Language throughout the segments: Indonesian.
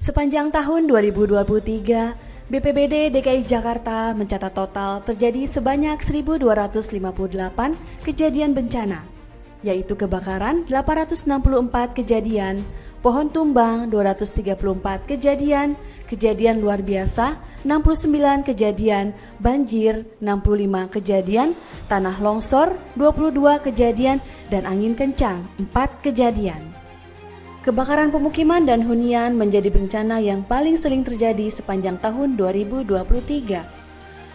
Sepanjang tahun 2023, BPBD DKI Jakarta mencatat total terjadi sebanyak 1.258 kejadian bencana, yaitu kebakaran 864 kejadian, pohon tumbang 234 kejadian, kejadian luar biasa 69 kejadian, banjir 65 kejadian, tanah longsor 22 kejadian, dan angin kencang 4 kejadian. Kebakaran pemukiman dan hunian menjadi bencana yang paling sering terjadi sepanjang tahun 2023.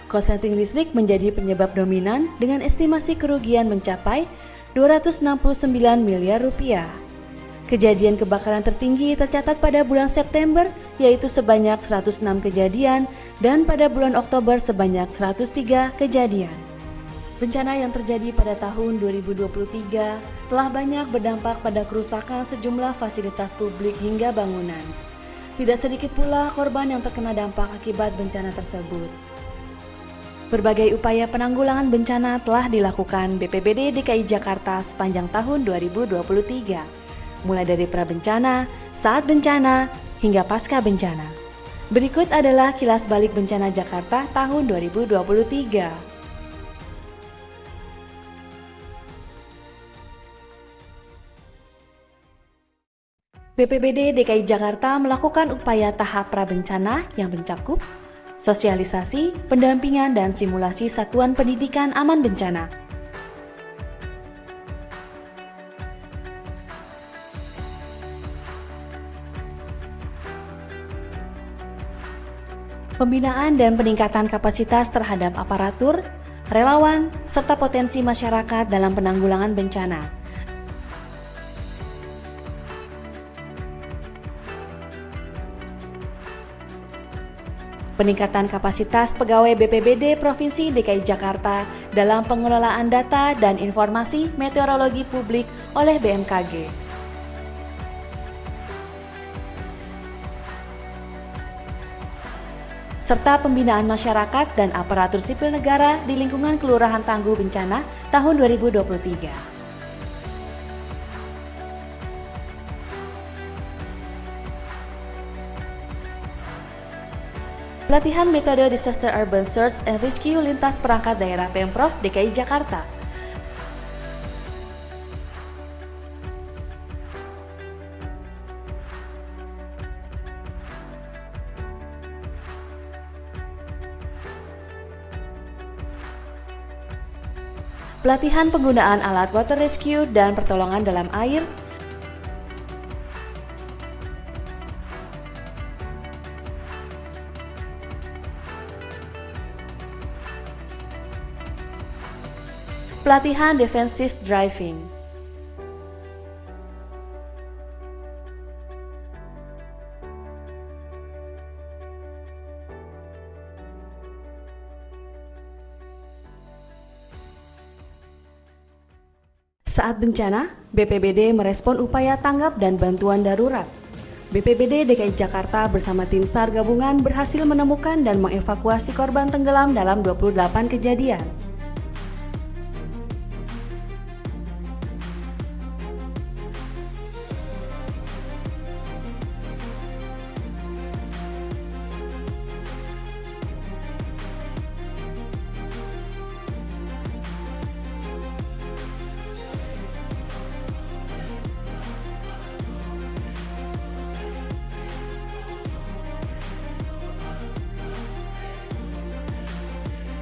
Korsleting listrik menjadi penyebab dominan dengan estimasi kerugian mencapai 269 miliar rupiah. Kejadian kebakaran tertinggi tercatat pada bulan September, yaitu sebanyak 106 kejadian, dan pada bulan Oktober sebanyak 103 kejadian. Bencana yang terjadi pada tahun 2023 telah banyak berdampak pada kerusakan sejumlah fasilitas publik hingga bangunan. Tidak sedikit pula korban yang terkena dampak akibat bencana tersebut. Berbagai upaya penanggulangan bencana telah dilakukan BPBD DKI Jakarta sepanjang tahun 2023, mulai dari prabencana, saat bencana, hingga pasca bencana. Berikut adalah kilas balik bencana Jakarta tahun 2023. BPBD DKI Jakarta melakukan upaya tahap prabencana yang mencakup sosialisasi, pendampingan, dan simulasi satuan pendidikan aman bencana. Pembinaan dan peningkatan kapasitas terhadap aparatur, relawan, serta potensi masyarakat dalam penanggulangan bencana. Peningkatan kapasitas pegawai BPBD Provinsi DKI Jakarta dalam pengelolaan data dan informasi meteorologi publik oleh BMKG. Serta pembinaan masyarakat dan aparatur sipil negara di lingkungan Kelurahan Tangguh Bencana tahun 2023. Pelatihan metode Disaster Urban Search and Rescue lintas perangkat daerah Pemprov DKI Jakarta. Pelatihan penggunaan alat water rescue dan pertolongan dalam air. Pelatihan defensive driving. Saat bencana, BPBD merespon upaya tanggap dan bantuan darurat. BPBD DKI Jakarta bersama tim SAR gabungan berhasil menemukan dan mengevakuasi korban tenggelam dalam 28 kejadian.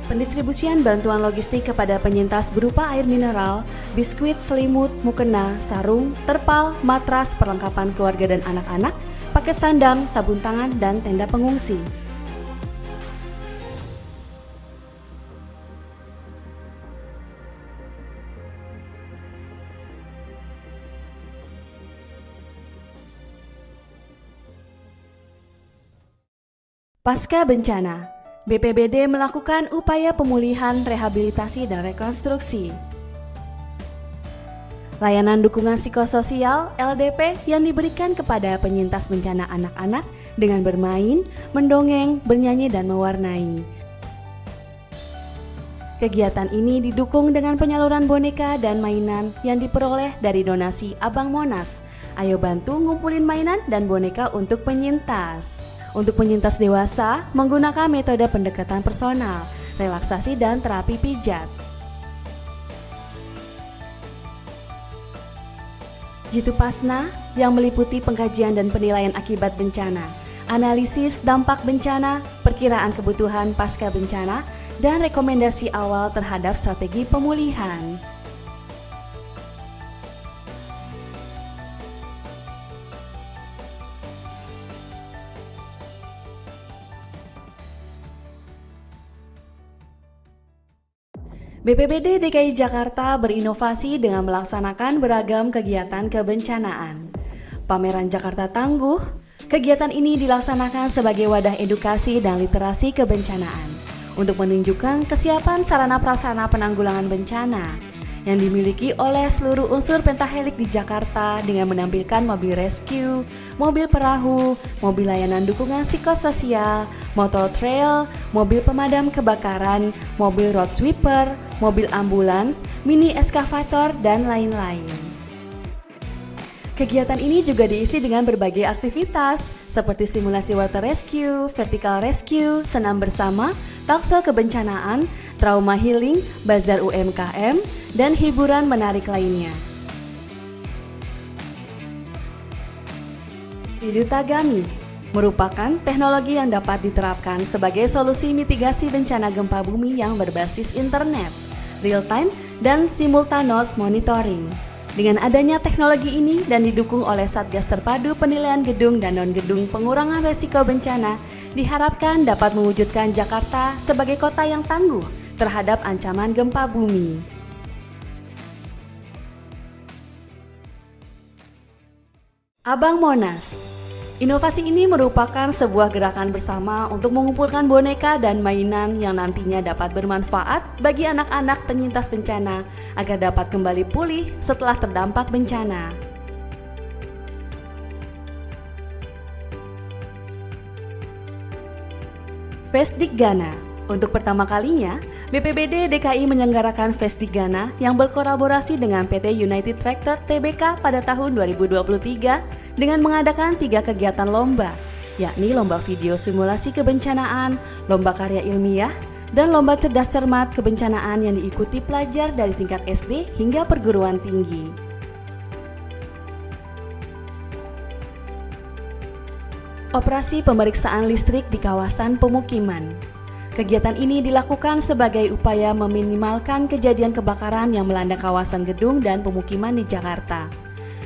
Pendistribusian bantuan logistik kepada penyintas berupa air mineral, biskuit, selimut, mukena, sarung, terpal, matras, perlengkapan keluarga dan anak-anak, paket sandang, sabun tangan, dan tenda pengungsi. Pasca bencana, BPBD melakukan upaya pemulihan, rehabilitasi, dan rekonstruksi. Layanan dukungan psikososial (LDP) yang diberikan kepada penyintas bencana anak-anak dengan bermain, mendongeng, bernyanyi, dan mewarnai. Kegiatan ini didukung dengan penyaluran boneka dan mainan yang diperoleh dari donasi Abang Monas Ayo bantu ngumpulin mainan dan boneka untuk penyintas. Untuk penyintas dewasa, menggunakan metode pendekatan personal, relaksasi dan terapi pijat. Jitupasna yang meliputi pengkajian dan penilaian akibat bencana, analisis dampak bencana, perkiraan kebutuhan pasca bencana, dan rekomendasi awal terhadap strategi pemulihan. BPBD DKI Jakarta berinovasi dengan melaksanakan beragam kegiatan kebencanaan. Pameran Jakarta Tangguh, kegiatan ini dilaksanakan sebagai wadah edukasi dan literasi kebencanaan untuk menunjukkan kesiapan sarana prasarana penanggulangan bencana yang dimiliki oleh seluruh unsur pentahelik di Jakarta dengan menampilkan mobil rescue, mobil perahu, mobil layanan dukungan psikososial, motor trail, mobil pemadam kebakaran, mobil road sweeper, mobil ambulans, mini eskavator, dan lain-lain. Kegiatan ini juga diisi dengan berbagai aktivitas seperti simulasi water rescue, vertical rescue, senam bersama, talkshow kebencanaan, trauma healing, bazar UMKM, dan hiburan menarik lainnya. Tirutagami merupakan teknologi yang dapat diterapkan sebagai solusi mitigasi bencana gempa bumi yang berbasis internet, real-time, dan simultaneous monitoring. Dengan adanya teknologi ini dan didukung oleh Satgas Terpadu Penilaian Gedung dan Non-Gedung Pengurangan Resiko Bencana, diharapkan dapat mewujudkan Jakarta sebagai kota yang tangguh terhadap ancaman gempa bumi. Abang Monas. Inovasi ini merupakan sebuah gerakan bersama untuk mengumpulkan boneka dan mainan yang nantinya dapat bermanfaat bagi anak-anak penyintas bencana agar dapat kembali pulih setelah terdampak bencana. Fesdikgana. Untuk pertama kalinya, BPBD DKI menyelenggarakan Fesdikgana yang berkolaborasi dengan PT United Tractor Tbk pada tahun 2023 dengan mengadakan 3 kegiatan lomba, yakni lomba video simulasi kebencanaan, lomba karya ilmiah, dan lomba cerdas cermat kebencanaan yang diikuti pelajar dari tingkat SD hingga perguruan tinggi. Operasi pemeriksaan listrik di kawasan pemukiman. Kegiatan ini dilakukan sebagai upaya meminimalkan kejadian kebakaran yang melanda kawasan gedung dan pemukiman di Jakarta,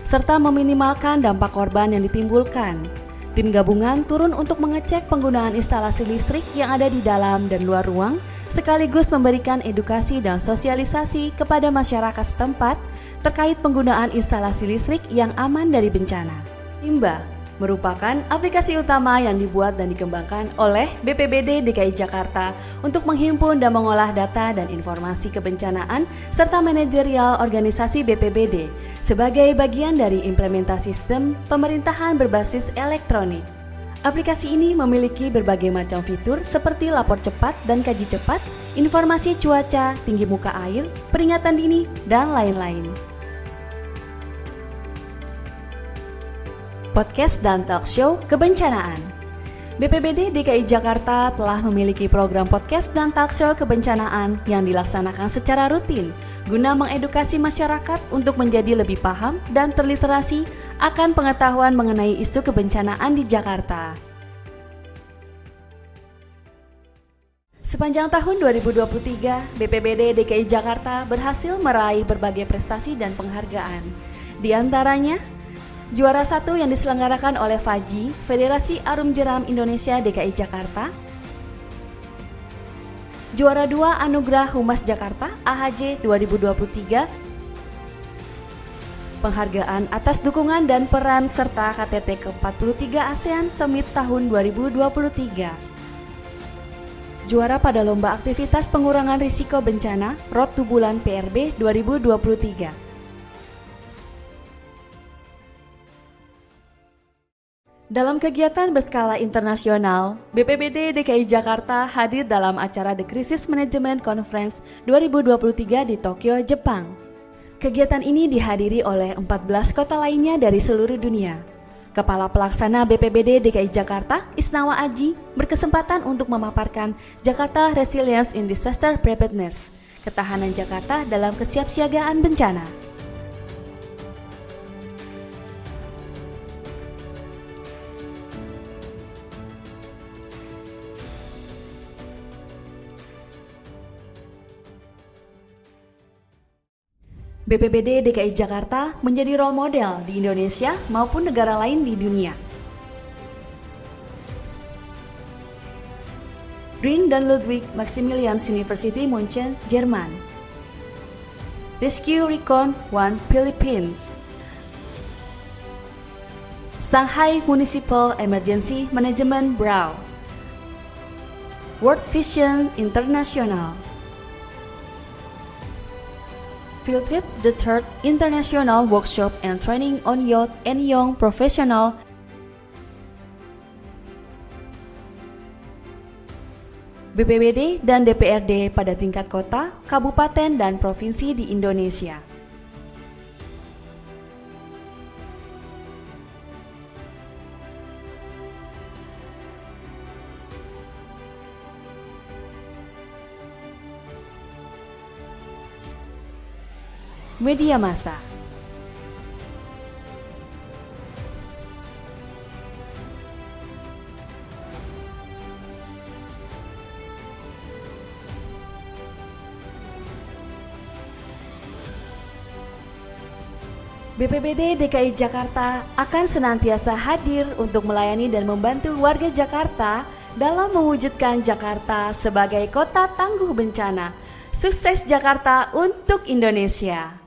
serta meminimalkan dampak korban yang ditimbulkan. Tim gabungan turun untuk mengecek penggunaan instalasi listrik yang ada di dalam dan luar ruang, sekaligus memberikan edukasi dan sosialisasi kepada masyarakat setempat terkait penggunaan instalasi listrik yang aman dari bencana. Imba merupakan aplikasi utama yang dibuat dan dikembangkan oleh BPBD DKI Jakarta untuk menghimpun dan mengolah data dan informasi kebencanaan serta manajerial organisasi BPBD sebagai bagian dari implementasi sistem pemerintahan berbasis elektronik. Aplikasi ini memiliki berbagai macam fitur seperti lapor cepat dan kaji cepat, informasi cuaca, tinggi muka air, peringatan dini, dan lain-lain. Podcast dan talk show kebencanaan. BPBD DKI Jakarta telah memiliki program podcast dan talk show kebencanaan yang dilaksanakan secara rutin guna mengedukasi masyarakat untuk menjadi lebih paham dan terliterasi akan pengetahuan mengenai isu kebencanaan di Jakarta. Sepanjang tahun 2023, BPBD DKI Jakarta berhasil meraih berbagai prestasi dan penghargaan. Di antaranya, juara 1 yang diselenggarakan oleh FAJI, Federasi Arum Jeram Indonesia DKI Jakarta. Juara 2 Anugerah Humas Jakarta AHJ 2023. Penghargaan atas dukungan dan peran serta KTT ke-43 ASEAN Summit tahun 2023. Juara pada Lomba Aktivitas Pengurangan Risiko Bencana Road to Bulan PRB 2023. Dalam kegiatan berskala internasional, BPBD DKI Jakarta hadir dalam acara The Crisis Management Conference 2023 di Tokyo, Jepang. Kegiatan ini dihadiri oleh 14 kota lainnya dari seluruh dunia. Kepala Pelaksana BPBD DKI Jakarta, Isnawa Aji, berkesempatan untuk memaparkan Jakarta Resilience in Disaster Preparedness, ketahanan Jakarta dalam kesiapsiagaan bencana. BPBD DKI Jakarta menjadi role model di Indonesia maupun negara lain di dunia. Green dan Ludwig Maximilians University München, Jerman. Rescue Recon One Philippines. Shanghai Municipal Emergency Management Bureau. World Vision International. Field Trip, the third international workshop and training on youth and young professional. BPBD dan DPRD pada tingkat kota, kabupaten, dan provinsi di Indonesia. Media massa. BPBD DKI Jakarta akan senantiasa hadir untuk melayani dan membantu warga Jakarta dalam mewujudkan Jakarta sebagai kota tangguh bencana. Sukses Jakarta untuk Indonesia!